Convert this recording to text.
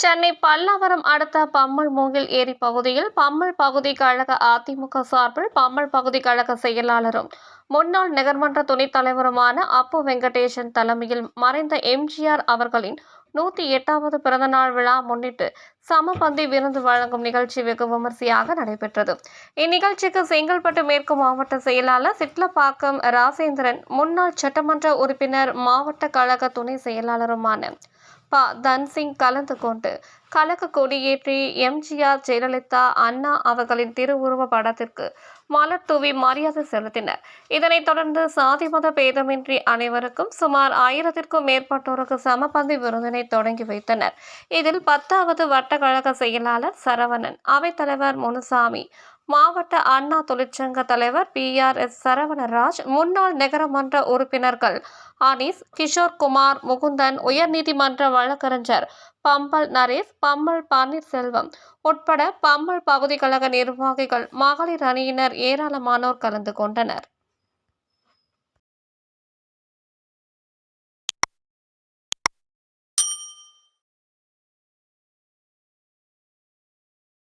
சென்னை பல்லாவரம் அடுத்த பம்மல் மூங்கில் ஏரி பகுதியில் பம்மல் பகுதி கழக அதிமுக சார்பில் பம்மல் பகுதி கழக செயலாளரும் முன்னாள் நகர்மன்ற துணைத் தலைவருமான அப்பு வெங்கடேசன் தலைமையில் மறைந்த எம்ஜிஆர் அவர்களின் 108வது பிறந்தநாள் விழா முன்னிட்டு சமபந்தி விருந்து வழங்கும் நிகழ்ச்சி வெகு விமரிசையாக நடைபெற்றது. இந்நிகழ்ச்சிக்கு செங்கல்பட்டு மேற்கு மாவட்ட செயலாளர் சிட்லப்பாக்கம் ராசேந்திரன், முன்னாள் சட்டமன்ற உறுப்பினர் மாவட்ட கழக துணை செயலாளருமான தன்சிங் கலந்து கொண்டு கழக கொடியேற்றி எம்ஜிஆர், ஜெயலலிதா, அண்ணா அவர்களின் திருவுருவ படத்திற்கு மலர் தூவி மரியாதை செலுத்தினர். இதனைத் தொடர்ந்து சாதி மத பேதமின்றி அனைவருக்கும் சுமார் 1000க்கும் மேற்பட்டோருக்கு சமபந்தி விருந்தினை தொடங்கி வைத்தனர். இதில் 10வது வட்ட கழக செயலாளர் சரவணன், அவைத்தலைவர் முனுசாமி, மாவட்ட அண்ணா தொழிற்சங்க தலைவர் PRS சரவணராஜ், முன்னாள் நகரமன்ற உறுப்பினர்கள் அனீஸ், கிஷோர்குமார், முகுந்தன், உயர்நீதிமன்ற வழக்கறிஞர் பம்பல் நரேஷ், பம்மல் பன்னீர்செல்வம் உட்பட பம்மல் பகுதி கழக நிர்வாகிகள், மகளிர் அணியினர் ஏராளமானோர் கலந்து கொண்டனர்.